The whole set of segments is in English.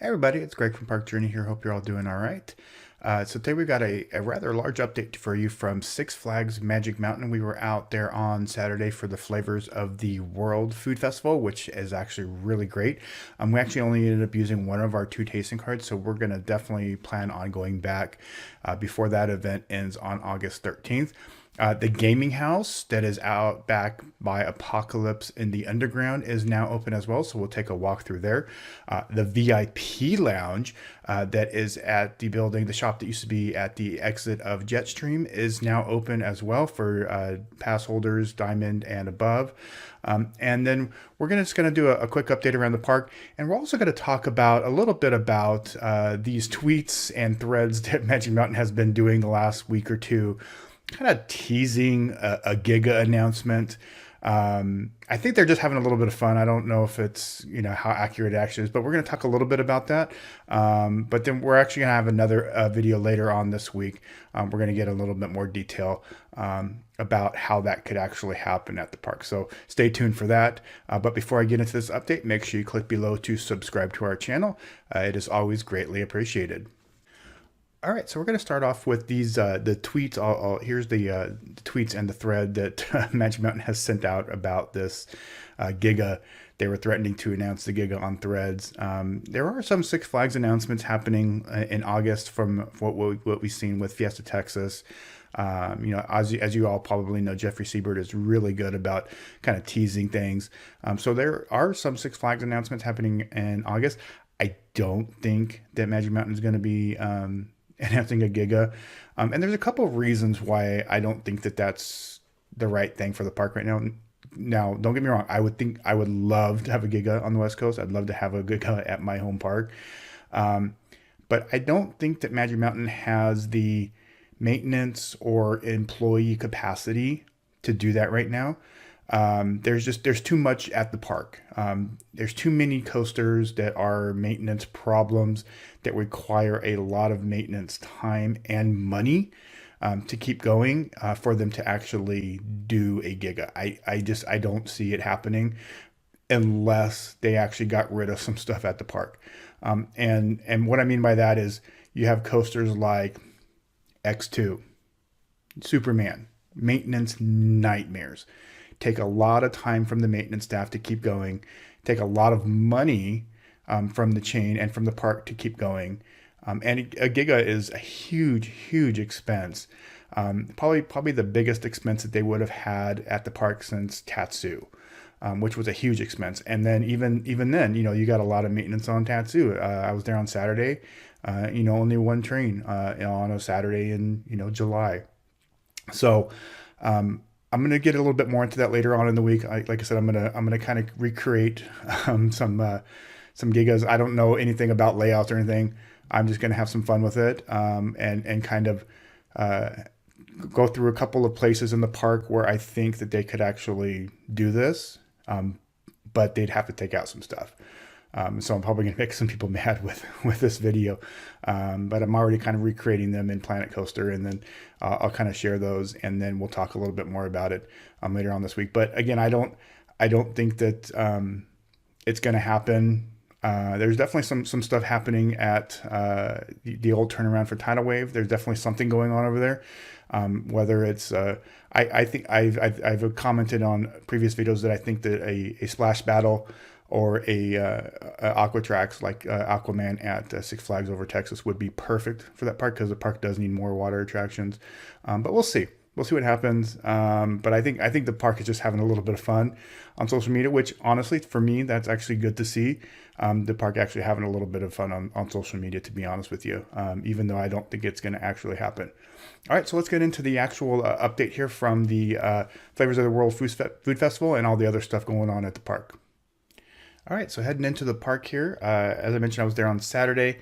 Hey everybody, it's Greg from Park Journey here. Hope you're all doing all right. So today we've got a rather large update for you from Six Flags Magic Mountain. We were out there on Saturday for the Flavors of the World Food Festival, which is actually really great. We actually only ended up using one of our two tasting cards, so we're going to definitely plan on going back before that event ends on August 13th. The gaming house that is out back by Apocalypse in the Underground is now open as well, so we'll take a walk through there. The VIP lounge that is at the building, the shop that used to be at the exit of Jetstream, is now open as well for pass holders, Diamond and above. And then we're just going to do a quick update around the park, and we're also going to talk about a little bit about these tweets and threads that Magic Mountain has been doing the last week or two, kind of teasing a Giga announcement. I think they're just having a little bit of fun. I don't know if it's, how accurate it actually is, but we're going to talk a little bit about that. But then we're actually going to have another video later on this week. We're going to get a little bit more detail about how that could actually happen at the park. So stay tuned for that. But before I get into this update, make sure you click below to subscribe to our channel. It is always greatly appreciated. All right, so we're going to start off with these the tweets. Here's the tweets and the thread that Magic Mountain has sent out about this Giga. They were threatening to announce the Giga on Threads. There are some Six Flags announcements happening in August from what we've seen with Fiesta Texas. As you all probably know, Jeffrey Seibert is really good about kind of teasing things. So there are some Six Flags announcements happening in August. I don't think that Magic Mountain is going to be announcing a Giga. And there's a couple of reasons why I don't think that that's the right thing for the park right now. Now, don't get me wrong. I would love to have a Giga on the West Coast. I'd love to have a Giga at my home park. But I don't think that Magic Mountain has the maintenance or employee capacity to do that right now. There's too much at the park. There's too many coasters that are maintenance problems that require a lot of maintenance time and money to keep going for them to actually do a Giga. I don't see it happening unless they actually got rid of some stuff at the park. And what I mean by that is you have coasters like X2, Superman, maintenance nightmares. Take a lot of time from the maintenance staff to keep going, take a lot of money from the chain and from the park to keep going. And a Giga is a huge expense. Probably the biggest expense that they would have had at the park since Tatsu, which was a huge expense. And then even then, you got a lot of maintenance on Tatsu. I was there on Saturday, only one train on a Saturday in, July. So, I'm gonna get a little bit more into that later on in the week. Like I said, I'm gonna kind of recreate some Gigas. I don't know anything about layouts or anything. I'm just gonna have some fun with it and kind of go through a couple of places in the park where I think that they could actually do this, but they'd have to take out some stuff. So I'm probably going to make some people mad with this video, but I'm already kind of recreating them in Planet Coaster, and then I'll kind of share those, and then we'll talk a little bit more about it later on this week. But again, I don't think that it's going to happen. There's definitely some stuff happening at the old turnaround for Tidal Wave. There's definitely something going on over there. Whether it's I think I've commented on previous videos that I think that a splash battle or a aqua tracks like Aquaman at Six Flags over Texas would be perfect for that park, because the park does need more water attractions. But we'll see. We'll see what happens. But I think the park is just having a little bit of fun on social media, which honestly, for me, that's actually good to see. The park actually having a little bit of fun on social media, to be honest with you, even though I don't think it's going to actually happen. All right, so let's get into the actual update here from the Flavors of the World Food Festival and all the other stuff going on at the park. All right, so heading into the park here. As I mentioned, I was there on Saturday.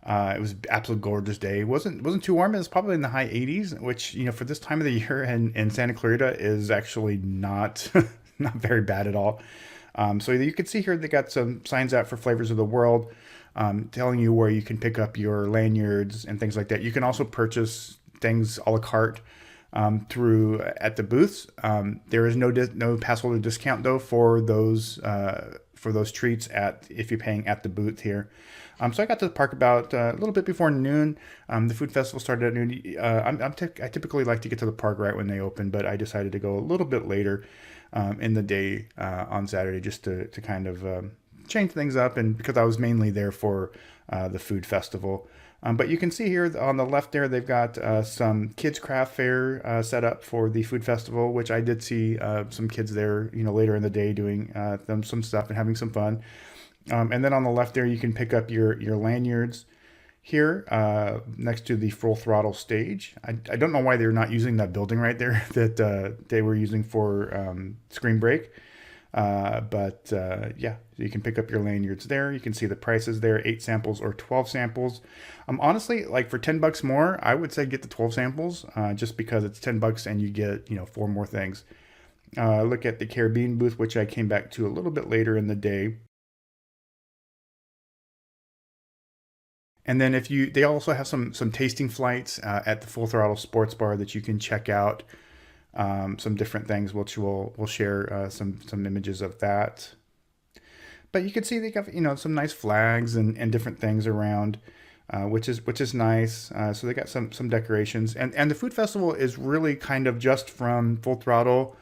It was an absolute gorgeous day. It wasn't too warm. It was probably in the high 80s, which, for this time of the year in Santa Clarita is actually not not very bad at all. So you can see here they got some signs out for Flavors of the World, telling you where you can pick up your lanyards and things like that. You can also purchase things a la carte through at the booths. There is no pass holder discount though for those for those treats at if you're paying at the booth here. So I got to park about a little bit before noon. The food festival started at noon. I typically like to get to the park right when they open, but I decided to go a little bit later in the day on Saturday just to kind of change things up, and because I was mainly there for the food festival. But you can see here on the left there, they've got some kids craft fair set up for the food festival, which I did see some kids there, later in the day doing some stuff and having some fun. And then on the left there, you can pick up your lanyards here next to the full throttle stage. I don't know why they're not using that building right there that they were using for screen break. But yeah, you can pick up your lanyards there. You can see the prices there, 8 samples or 12 samples. Honestly, like for $10 more, I would say get the 12 samples just because it's $10 and you get, 4 more things. Look at the Caribbean booth, which I came back to a little bit later in the day. And then they also have some tasting flights at the Full Throttle Sports Bar that you can check out. Some different things, which we'll share some images of that. But you can see they got some nice flags and different things around, which is nice. So they got some decorations, and the food festival is really kind of just from Full Throttle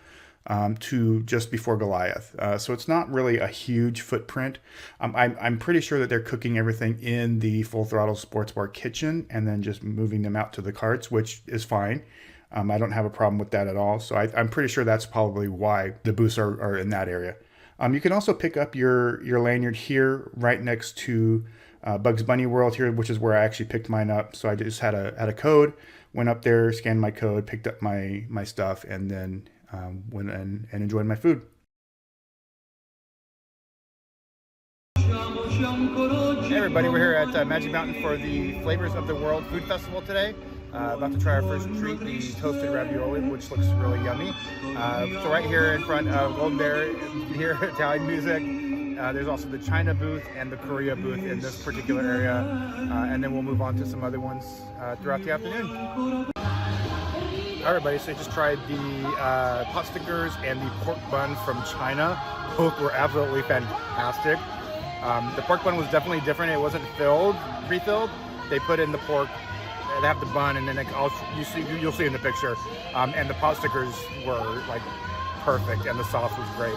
to just before Goliath. So it's not really a huge footprint. I'm pretty sure that they're cooking everything in the Full Throttle Sports Bar kitchen and then just moving them out to the carts, which is fine. I don't have a problem with that at all. So I'm pretty sure that's probably why the booths are in that area. You can also pick up your lanyard here right next to Bugs Bunny World here, which is where I actually picked mine up. So I just had a code, went up there, scanned my code, picked up my stuff, and then went and enjoyed my food. Hey everybody, we're here at Magic Mountain for the Flavors of the World Food Festival today. About to try our first treat, the toasted ravioli, which looks really yummy. So right here in front of Golden Bear, you can hear Italian music. There's also the China booth and the Korea booth in this particular area. And then we'll move on to some other ones throughout the afternoon. All right, everybody, so I just tried the pot stickers and the pork bun from China. Both were absolutely fantastic. The pork bun was definitely different. It wasn't pre-filled. They put in the pork. They have the bun, and then you'll see in the picture. And the pot stickers were like perfect, and the sauce was great.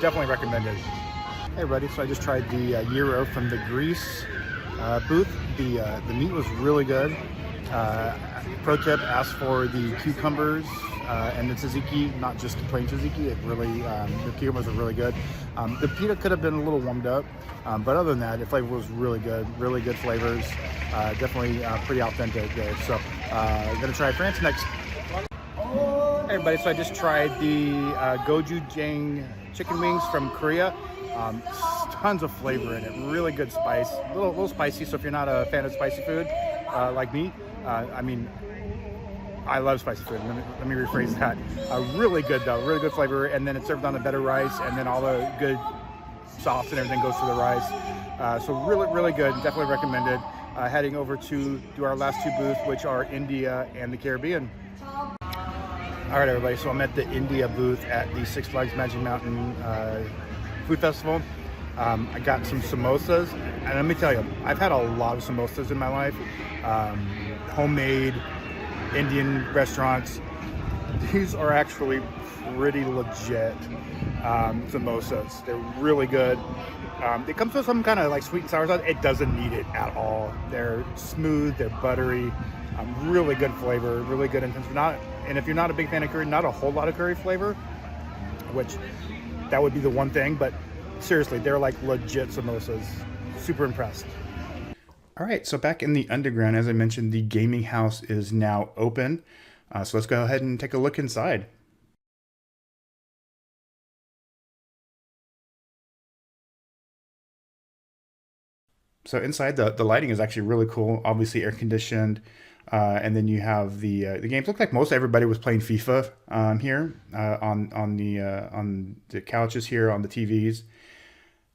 Definitely recommended. Hey everybody, so I just tried the gyro from the Greece booth. The meat was really good. Pro tip: ask for the cucumbers and the tzatziki, not just the plain tzatziki. It really, the cucumbers are really good. The pita could have been a little warmed up, but other than that, the flavor was really good. Really good flavors. Definitely pretty authentic there. So I'm gonna try France next. Hey everybody, so I just tried the gochujang chicken wings from Korea. Tons of flavor in it. Really good spice. A little spicy. So if you're not a fan of spicy food like me, I mean, I love spicy food. Let me rephrase that. Really good though. Really good flavor. And then it's served on a better rice, and then all the good sauce and everything goes to the rice. So really good. Definitely recommended. Heading over to do our last 2 booths, which are India and the Caribbean. All right, everybody. So I'm at the India booth at the Six Flags Magic Mountain Food Festival. I got some samosas, and let me tell you, I've had a lot of samosas in my life. Homemade Indian restaurants. These are actually pretty legit samosas. They're really good. It comes with some kind of like sweet and sour sauce. It doesn't need it at all. They're smooth, they're buttery, really good flavor, really good intense. And if you're not a big fan of curry, not a whole lot of curry flavor, which that would be the one thing, but seriously, they're like legit samosas. Super impressed. All right, so back in the underground, as I mentioned, the gaming house is now open. So let's go ahead and take a look inside. So inside, the lighting is actually really cool. Obviously air conditioned, and then you have the games. Look like most everybody was playing FIFA here on the couches here on the TVs.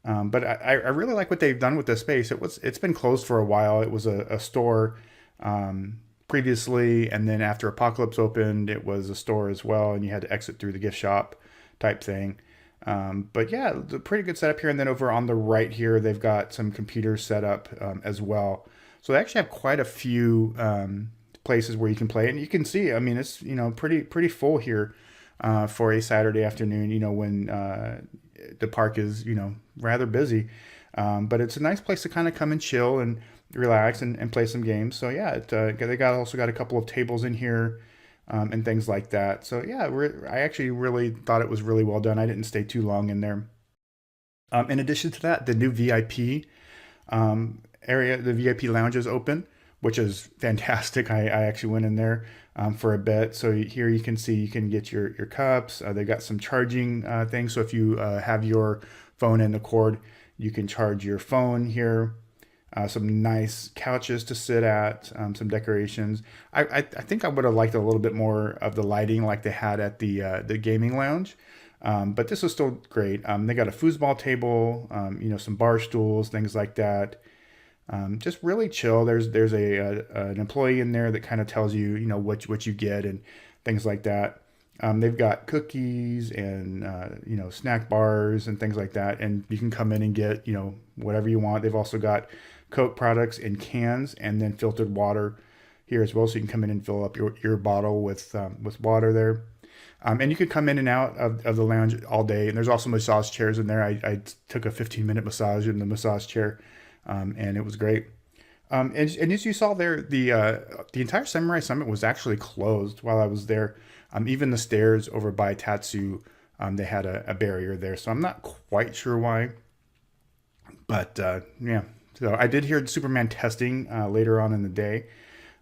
But I really like what they've done with this space. It's been closed for a while. It was a store previously, and then after Apocalypse opened, it was a store as well, and you had to exit through the gift shop type thing. But yeah, it's a pretty good setup here. And then over on the right here, they've got some computers set up as well. So they actually have quite a few places where you can play. And you can see, I mean, it's, pretty full here for a Saturday afternoon, when the park is, rather busy. But it's a nice place to kind of come and chill and relax and play some games. So yeah, they also got a couple of tables in here and things like that. So yeah, I actually really thought it was really well done. I didn't stay too long in there. In addition to that, the new VIP area, the VIP lounge is open, which is fantastic. I actually went in there for a bit. So here you can see you can get your cups. They got some charging things. So if you have your phone in the cord, you can charge your phone here. Some nice couches to sit at, some decorations. I think I would have liked a little bit more of the lighting like they had at the gaming lounge. But this was still great. They got a foosball table, some bar stools, things like that. Just really chill. There's an employee in there that kind of tells you, what you get and things like that. They've got cookies and snack bars and things like that, and you can come in and get whatever you want. They've also got Coke products in cans and then filtered water here as well, so you can come in and fill up your bottle with water there. And you could come in and out of the lounge all day. And there's also massage chairs in there. I took a 15-minute massage in the massage chair, and it was great. And as you saw there, the entire Samurai Summit was actually closed while I was there. Even the stairs over by Tatsu, they had a barrier there. So I'm not quite sure why. But yeah, so I did hear Superman testing later on in the day,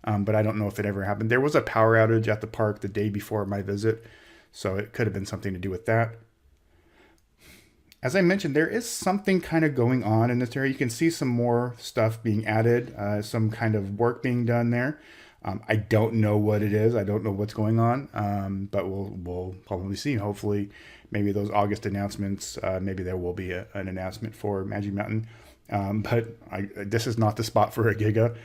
but I don't know if it ever happened. There was a power outage at the park the day before my visit, so it could have been something to do with that. As I mentioned, there is something kind of going on in this area. You can see some more stuff being added, some kind of work being done there. I don't know what it is. I don't know what's going on, but we'll probably see. Hopefully, maybe those August announcements, maybe there will be an announcement for Magic Mountain. But this is not the spot for a Giga,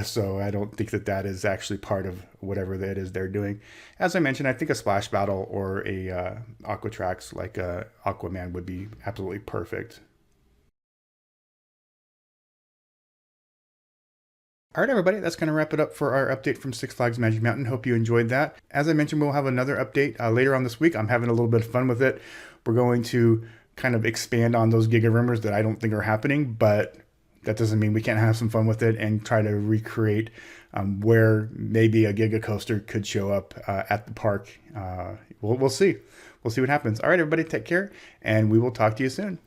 so I don't think that is actually part of whatever that is they're doing. As I mentioned, I think a splash battle or a Aqua Tracks like Aquaman would be absolutely perfect. All right, everybody, that's going to wrap it up for our update from Six Flags Magic Mountain. Hope you enjoyed that. As I mentioned, we'll have another update later on this week. I'm having a little bit of fun with it. We're going to kind of expand on those Giga rumors that I don't think are happening, but that doesn't mean we can't have some fun with it and try to recreate where maybe a Giga coaster could show up at the park. We'll see. We'll see what happens. All right, everybody, take care, and we will talk to you soon.